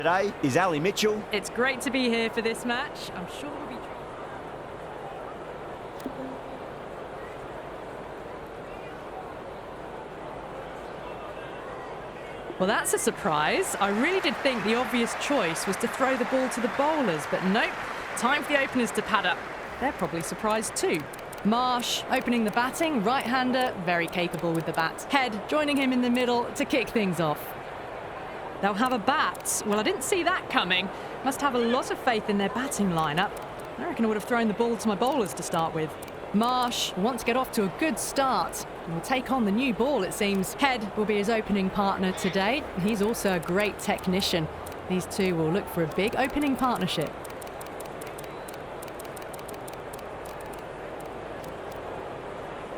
Today is Ali Mitchell. It's great to be here for this match. I'm sure we'll be... Well, that's a surprise. I really did think the obvious choice was to throw the ball to the bowlers, but nope. Time for the openers to pad up. They're probably surprised too. Marsh opening the batting, right-hander, very capable with the bat. Head joining him in the middle to kick things off. They'll have a bat. Well, I didn't see that coming. Must have a lot of faith in their batting lineup. I reckon I would have thrown the ball to my bowlers to start with. Marsh want to get off to a good start. And will take on the new ball, it seems. Head will be his opening partner today. He's also a great technician. These two will look for a big opening partnership.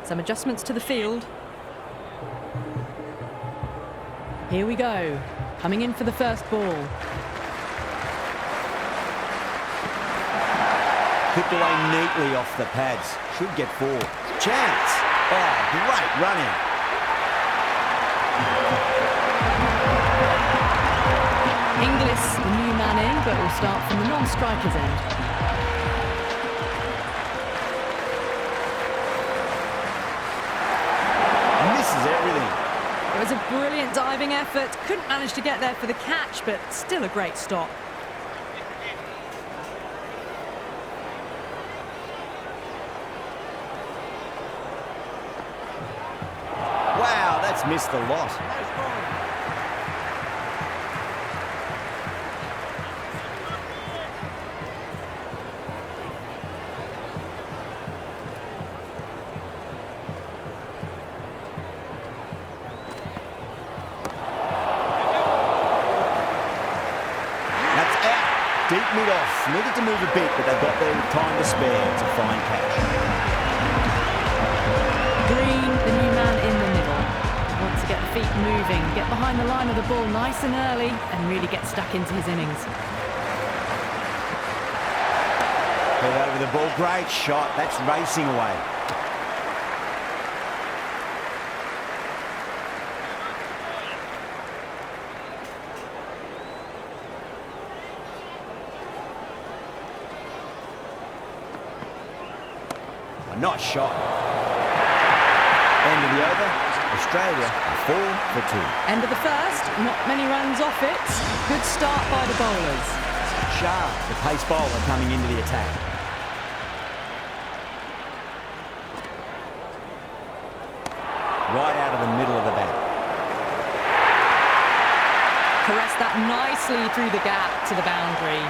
Some adjustments to the field. Here we go. Coming in for the first ball. Kicked away neatly off the pads. Should get 4. Chance. Oh, great running. Inglis, the new man in, but will start from the non-striker's end. Misses everything. It was a brilliant diving effort. Couldn't manage to get there for the catch, but still a great stop. Wow, that's missed a lot. Deep mid-off, needed to move a bit, but they've got their time to spare. It's a fine catch. Green, the new man in the middle. Wants to get the feet moving, get behind the line of the ball nice and early, and really get stuck into his innings. Put over the ball, great shot. That's racing away. A nice shot. End of the over. Australia are 4 for 2. End of the first. Not many runs off it. Good start by the bowlers. Shah, the pace bowler, coming into the attack. Right out of the middle of the bat. Caressed that nicely through the gap to the boundary.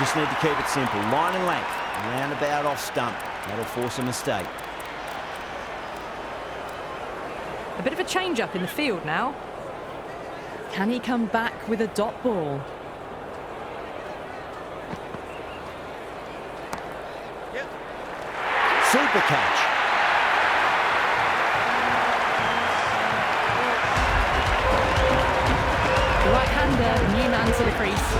Just need to keep it simple. Line and length. Roundabout off stump. That'll force a mistake. A bit of a change-up in the field now. Can he come back with a dot ball? Yep. Super catch. The right-hander, new man to the crease.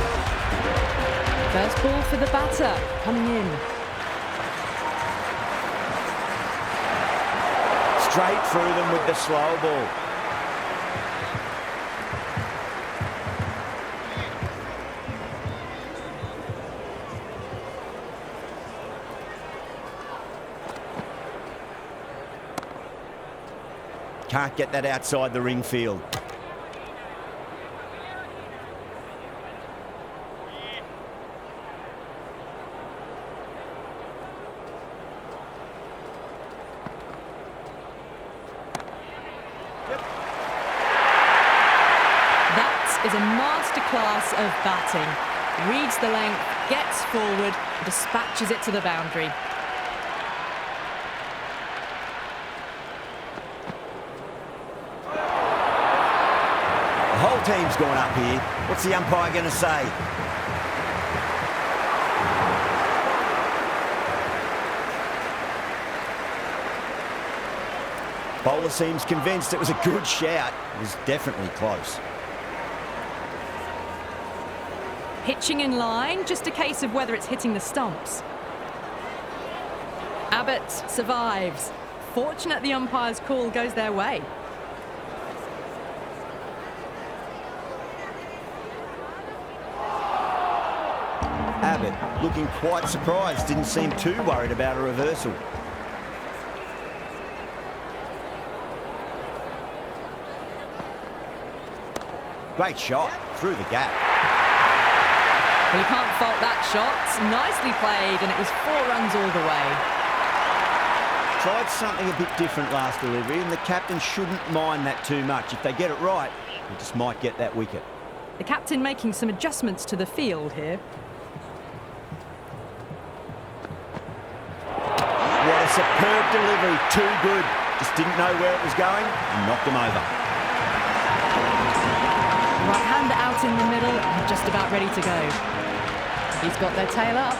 First ball for the batter, coming in. Straight through them with the slow ball. Can't get that outside the ring field. Is a masterclass of batting. Reads the length, gets forward, dispatches it to the boundary. The whole team's going up here. What's the umpire going to say? Bowler seems convinced it was a good shout. It was definitely close. Pitching in line, just a case of whether it's hitting the stumps. Abbott survives. Fortunate the umpire's call goes their way. describe it. Looking quite surprised, didn't seem too worried about a reversal. Great shot, through the gap. Well, you can't fault that shot. Nicely played, and it was 4 runs all the way. Tried something a bit different last delivery, and the captain shouldn't mind that too much. If they get it right, they just might get that wicket. The captain making some adjustments to the field here. What a superb delivery, too good. Just didn't know where it was going and knocked him over. Right-hander out in the middle and just about ready to go. He's got their tail up.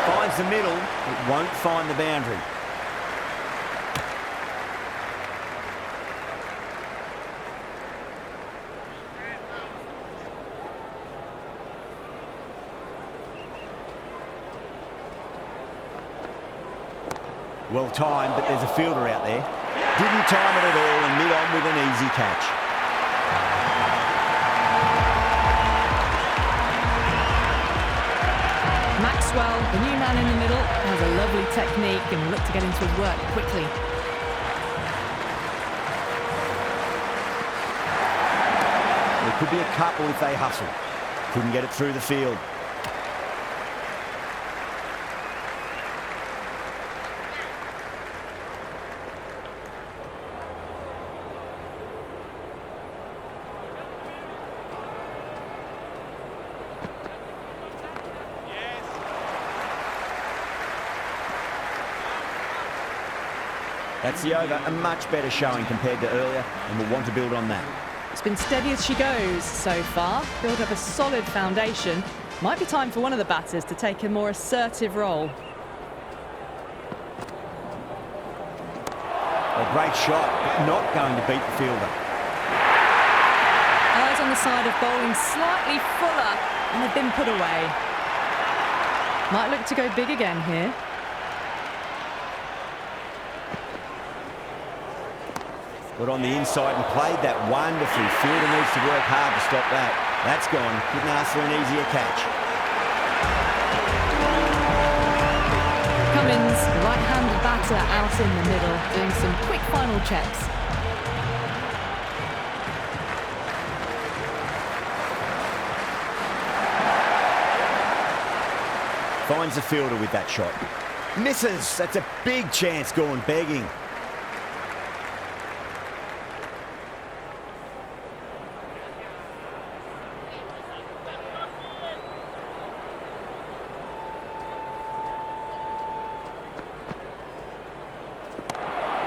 Finds the middle, it won't find the boundary. Well timed, but there's a fielder out there. Didn't time it at all and mid-on with an easy catch. Maxwell, the new man in the middle, has a lovely technique and will look to get into his work quickly. There could be a couple if they hustle. Couldn't get it through the field. That's the over, a much better showing compared to earlier, and we'll want to build on that. It's been steady as she goes so far, built up a solid foundation. Might be time for one of the batters to take a more assertive role. A great shot, but not going to beat the fielder. Eyes on the side of bowling slightly fuller, and they've been put away. Might look to go big again here. Got on the inside and played that wonderfully. Fielder needs to work hard to stop that. That's gone. Couldn't ask for an easier catch. Cummins, right-handed batter out in the middle, doing some quick final checks. Finds the fielder with that shot. Misses. That's a big chance gone begging.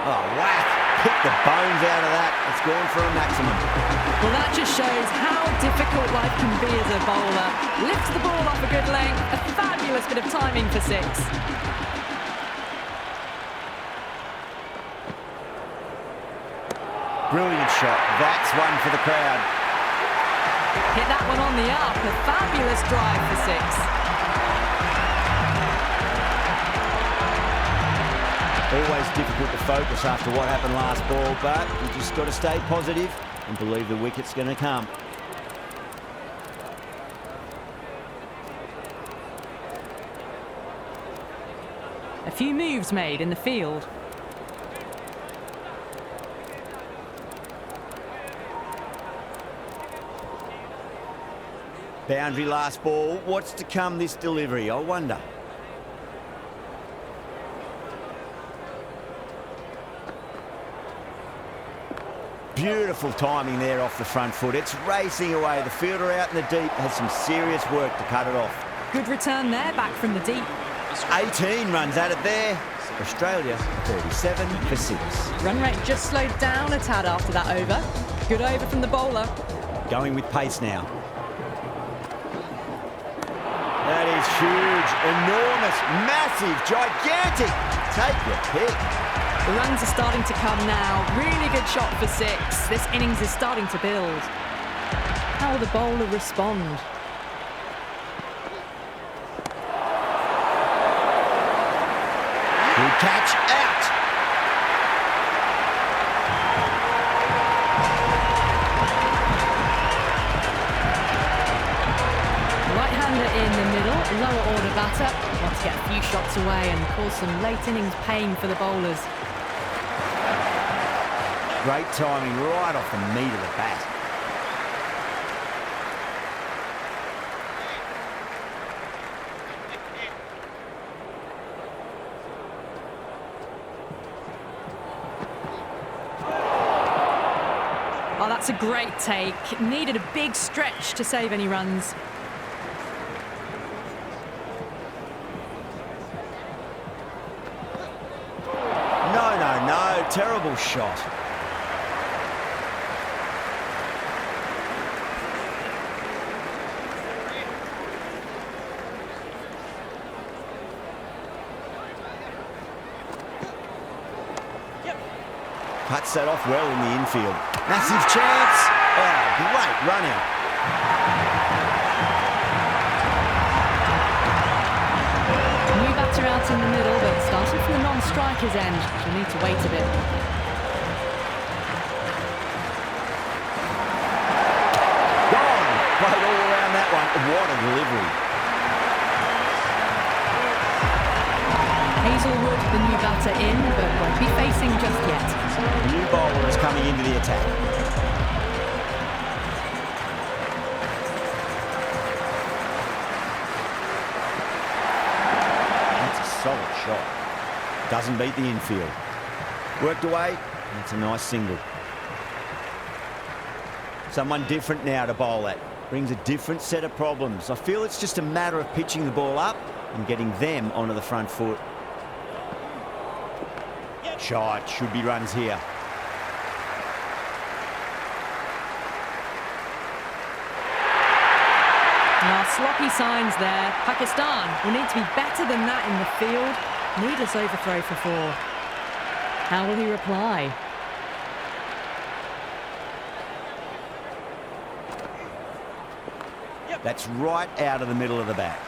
Oh, whack. Pick the bones out of that. It's gone for a maximum. Well, that just shows how difficult life can be as a bowler. Lifts the ball off a good length. A fabulous bit of timing for 6. Brilliant shot. That's one for the crowd. Hit that one on the up. A fabulous drive for 6. Always difficult to focus after what happened last ball, but you just got to stay positive and believe the wicket's going to come. A few moves made in the field. Boundary last ball. What's to come this delivery, I wonder. Beautiful timing there off the front foot. It's racing away. The fielder out in the deep has some serious work to cut it off. Good return there, back from the deep. 18 runs at it there. Australia 37 for 6. Run rate just slowed down a tad after that over. Good over from the bowler. Going with pace now. That is huge, enormous, massive, gigantic. Take your pick. The runs are starting to come now. Really good shot for 6. This innings is starting to build. How will the bowler respond? Good catch, out. lower order batter. Want to get a few shots away and cause some late innings pain for the bowlers. Great timing right off the meat of the bat. Oh, that's a great take. Needed a big stretch to save any runs. No, terrible shot. Cuts that off well in the infield. Massive chance. Oh, great run out. New batter out in the middle, but starting from the non-striker's end. She'll need to wait a bit. Gone. Played all around that one. What a delivery. Hazelwood, the new batter in, but won't be facing just yet. The new bowler is coming into the attack. That's a solid shot. Doesn't beat the infield. Worked away. That's a nice single. Someone different now to bowl at. Brings a different set of problems. I feel it's just a matter of pitching the ball up and getting them onto the front foot. Shot, should be runs here. Sloppy signs there. Pakistan will need to be better than that in the field. Needless overthrow for 4. How will he reply? That's right out of the middle of the bat.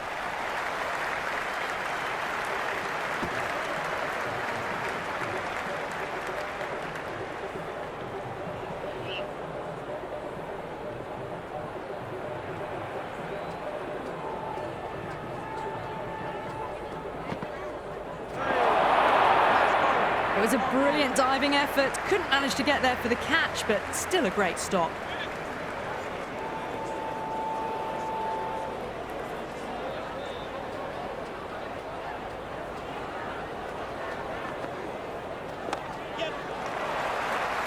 It was a brilliant diving effort. Couldn't manage to get there for the catch, but still a great stop.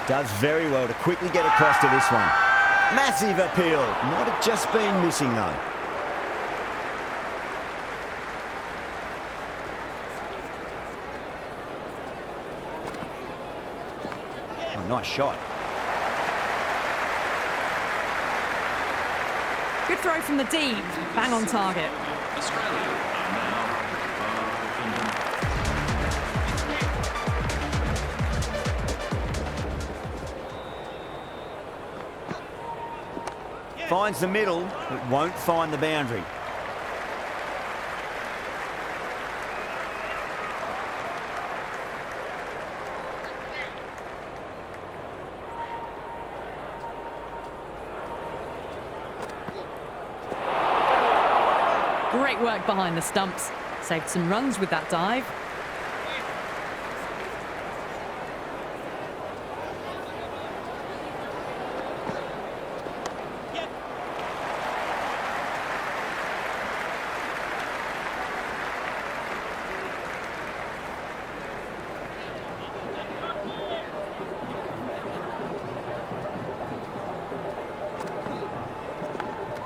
Does very well to quickly get across to this one. Massive appeal. Might have just been missing though. Oh, nice shot. Good throw from the deep. Bang on target. Finds the middle, but won't find the boundary. Great work behind the stumps. Saved some runs with that dive.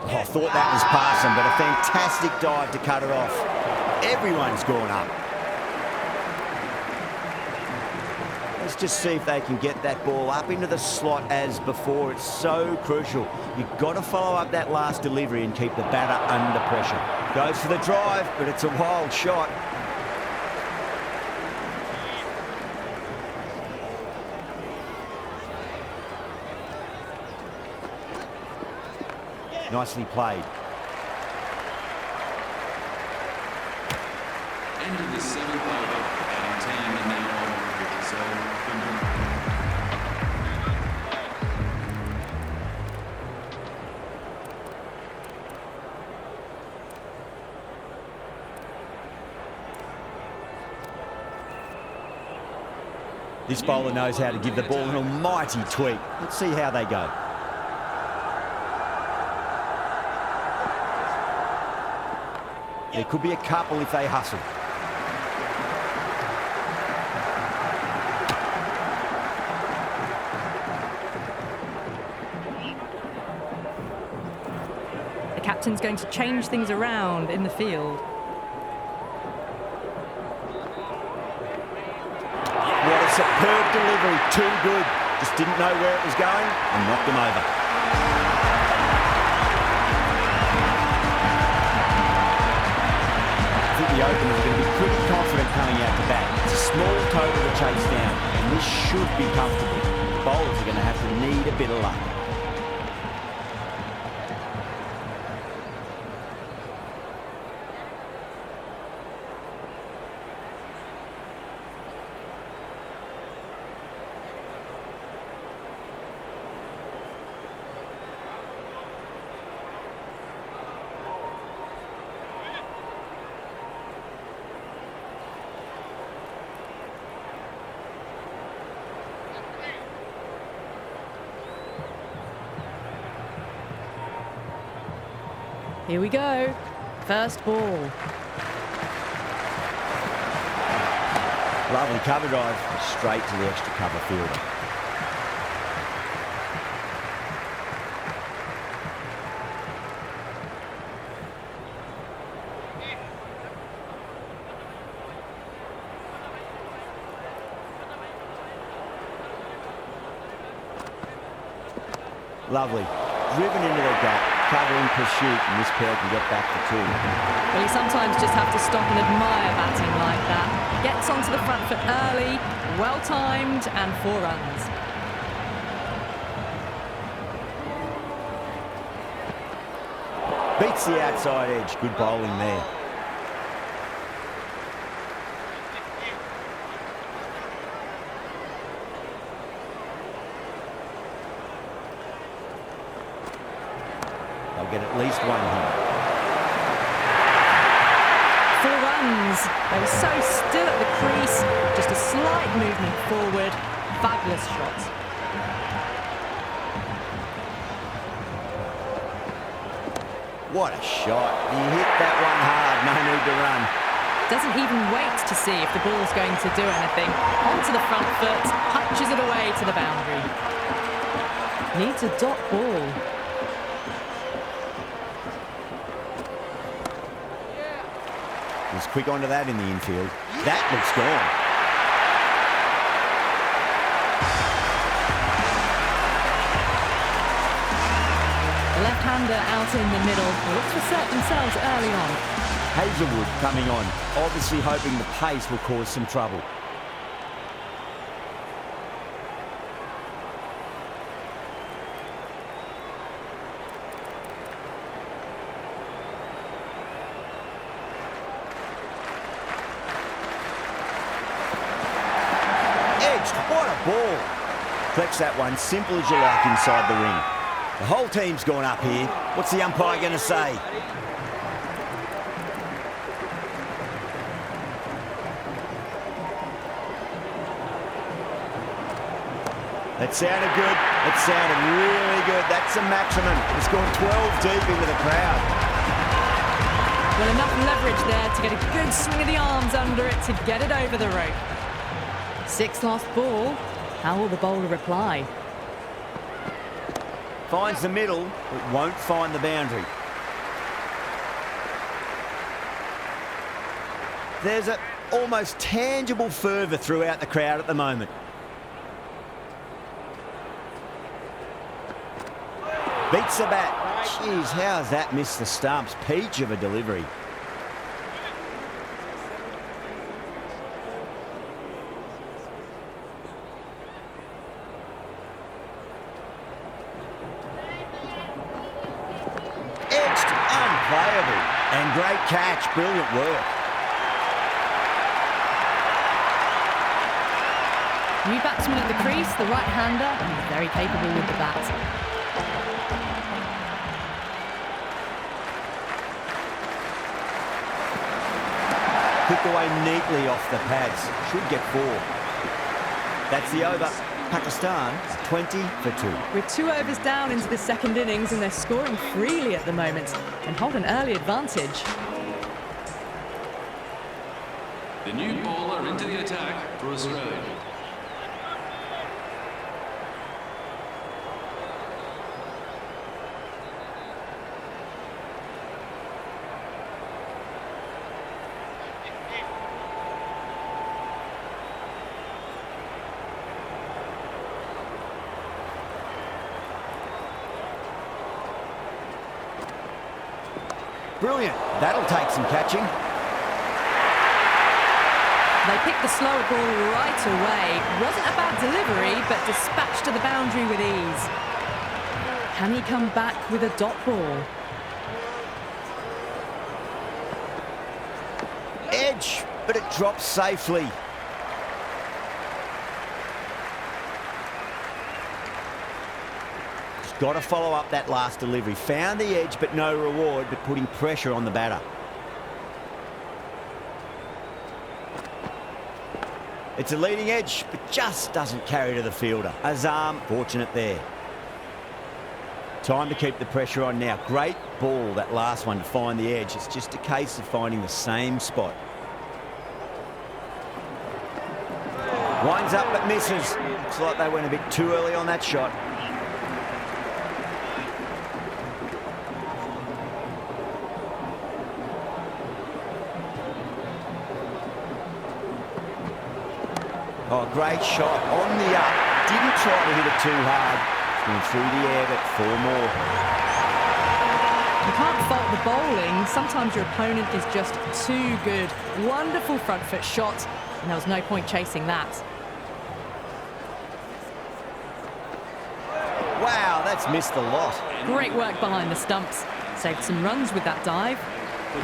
I thought that was past him, but a fantastic dive to cut it off. Everyone's gone up. Let's just see if they can get that ball up into the slot as before. It's so crucial. You've got to follow up that last delivery and keep the batter under pressure. Goes for the drive, but it's a wild shot. Nicely played. End of the 7th over. Batting team and now on with zone. This bowler knows how to give the ball an almighty tweak. Let's see how they go. There could be a couple if they hustle. The captain's going to change things around in the field. What a superb delivery, too good. Just didn't know where it was going and knocked them over. I think the openers are going to be pretty confident coming out to bat. It's a small total to chase down, and this should be comfortable. The bowlers are going to have to need a bit of luck. Here we go. First ball. Lovely cover drive, straight to the extra cover fielder. Lovely. Driven into the gap. Covering pursuit, and this pair can get back for two. Well, you sometimes just have to stop and admire batting like that. Gets onto the front foot early, well timed, and 4 runs. Beats the outside edge. Good bowling there. They'll get at least one here. 4 runs. They were so still at the crease. Just a slight movement forward. Fabulous shot. What a shot. He hit that one hard. No need to run. Doesn't even wait to see if the ball's going to do anything. Onto the front foot. Punches it away to the boundary. Needs a dot ball. Was quick onto that in the infield. That looks gone. The left-hander out in the middle. Looks to set themselves early on. Hazelwood coming on, obviously hoping the pace will cause some trouble. What a ball. Flex that one, simple as you like inside the ring. The whole team's gone up here. What's the umpire going to say? That sounded good. It sounded really good. That's the maximum. It's gone 12 deep into the crowd. Well, enough leverage there to get a good swing of the arms under it to get it over the rope. 6th last ball. How will the bowler reply? Finds the middle, but won't find the boundary. There's an almost tangible fervour throughout the crowd at the moment. Beats the bat. Jeez, how's that missed the stumps? Peach of a delivery. Unplayable. And great catch. Brilliant work. New batsman at the crease, the right-hander, and very capable with the bat. Kicked away neatly off the pads. Should get 4. That's the over. Pakistan 20 for 2. We're 2 overs down into the second innings and they're scoring freely at the moment and hold an early advantage. The new bowler into the attack for Australia. Brilliant. That'll take some catching. They picked the slower ball right away. Wasn't a bad delivery, but dispatched to the boundary with ease. Can he come back with a dot ball? Edge, but it drops safely. He's got to follow up that last delivery. Found the edge, but no reward, but putting pressure on the batter. It's a leading edge, but just doesn't carry to the fielder. Azam, fortunate there. Time to keep the pressure on now. Great ball, that last one, to find the edge. It's just a case of finding the same spot. Winds up but misses. Looks like they went a bit too early on that shot. Oh, great shot on the up. Didn't try to hit it too hard. Went through the air, but 4 more. You can't fault the bowling. Sometimes your opponent is just too good. Wonderful front foot shot, and there was no point chasing that. Wow, that's missed a lot. Great work behind the stumps. Saved some runs with that dive.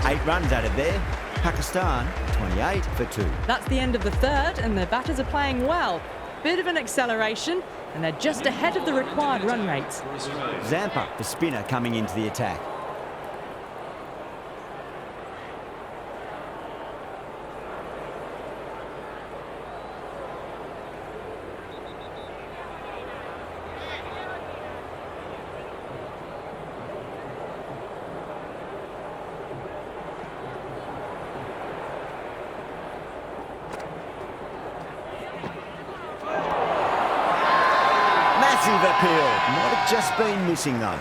8 runs added there. Pakistan 28 for 2. That's the end of the third, and the batters are playing well. Bit of an acceleration, and they're just ahead of the required run rate. Zampa, the spinner, coming into the attack. Massive appeal. Might have just been missing though.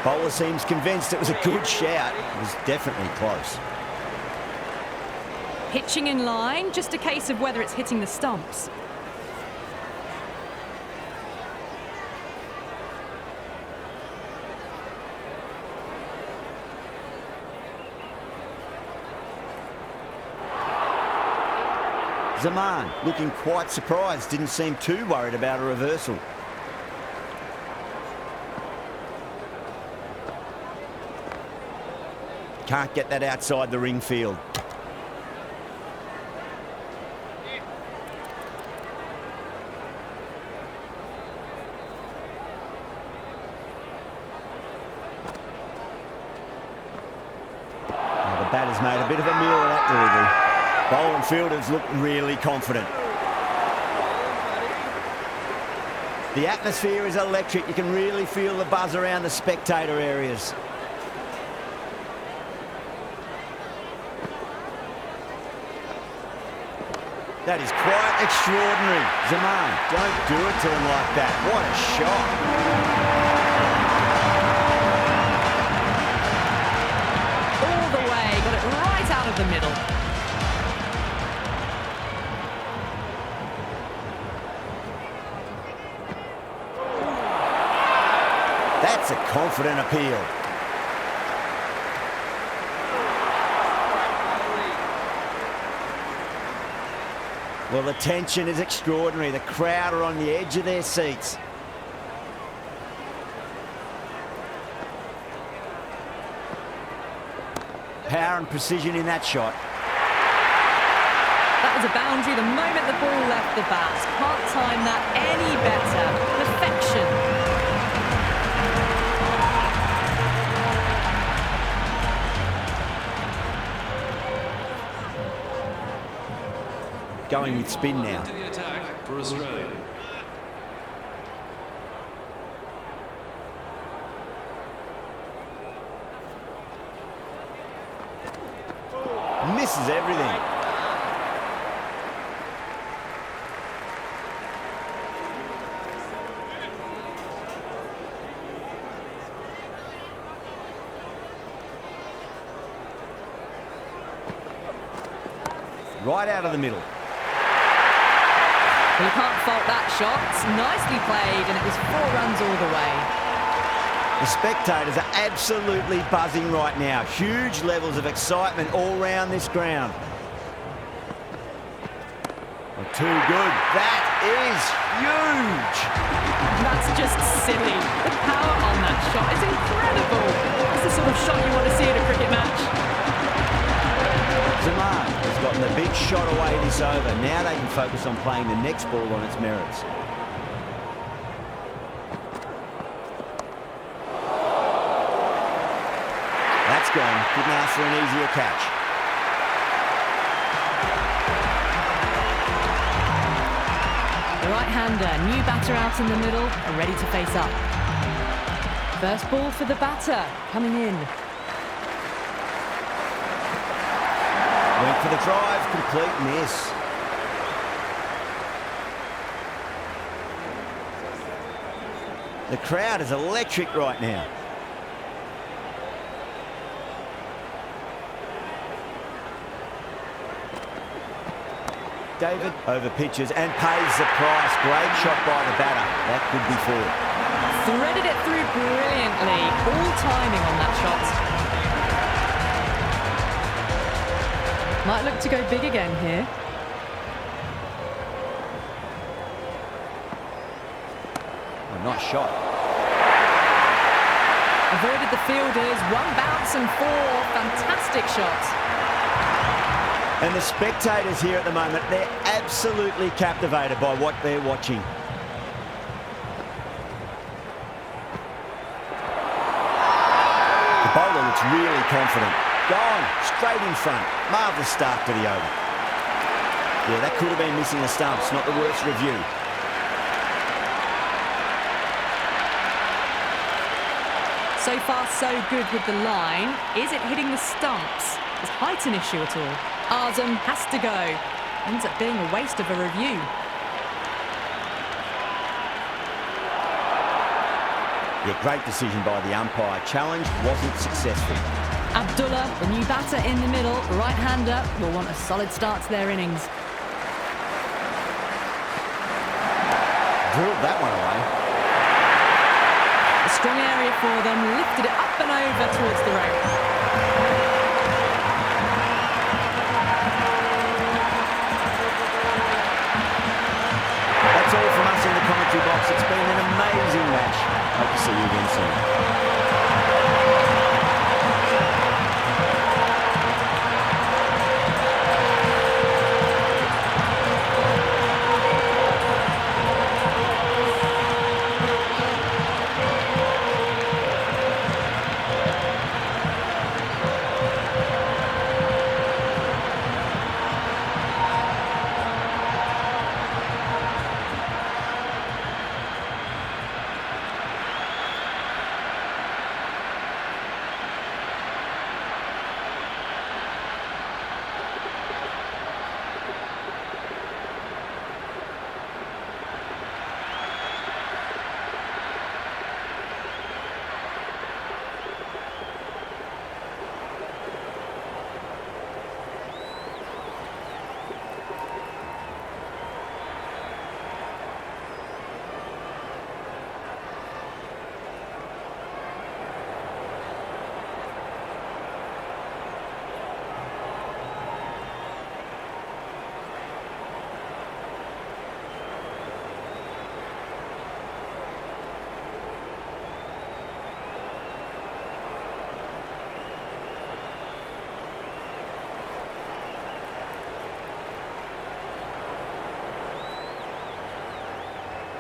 Bowler seems convinced it was a good shout. It was definitely close. Pitching in line, just a case of whether it's hitting the stumps. Zaman looking quite surprised, didn't seem too worried about a reversal. Can't get that outside the ring field. Well, the batter's made a bit of a meal of that delivery. Bowler and fielders look really confident. The atmosphere is electric. You can really feel the buzz around the spectator areas. That is quite extraordinary. Zaman, don't do it to him like that. What a shot. All the way, got it right out of the middle. That's a confident appeal. Well, the tension is extraordinary. The crowd are on the edge of their seats. Power and precision in that shot. That was a boundary the moment the ball left the bat. Can't time that any better. Perfection. going with spin now. To the attack for Australia. Misses everything. Right out of the middle. Well, you can't fault that shot. Nicely played, and it was 4 runs all the way. The spectators are absolutely buzzing right now. Huge levels of excitement all round this ground. Well, too good. That is huge. That's just silly. The power on that shot is incredible. It's the sort of shot you want to see at a cricket match. Zaman has gotten the big shot away this over. Now they can focus on playing the next ball on its merits. That's gone. Couldn't ask for an easier catch. The right-hander, new batter out in the middle, are ready to face up. First ball for the batter, coming in. Went for the drive, complete miss. The crowd is electric right now. David over pitches and pays the price. Great shot by the batter. That could be 4. Threaded it through brilliantly. All timing on that shot. Might look to go big again here. A nice shot. Avoided the fielders. 1 bounce and 4. Fantastic shot. And the spectators here at the moment, they're absolutely captivated by what they're watching. The bowler looks really confident. Gone, straight in front. Marvellous start to the over. Yeah, that could have been missing the stumps, not the worst review. So far, so good with the line. Is it hitting the stumps? Is height an issue at all? Azam has to go. Ends up being a waste of a review. Yeah, great decision by the umpire. Challenge wasn't successful. Abdullah, the new batter in the middle, right-hander, will want a solid start to their innings. Drilled that one away. A strong area for them, lifted it up and over towards the rope. That's all from us in the commentary box. It's been an amazing match. Hope to see you again soon.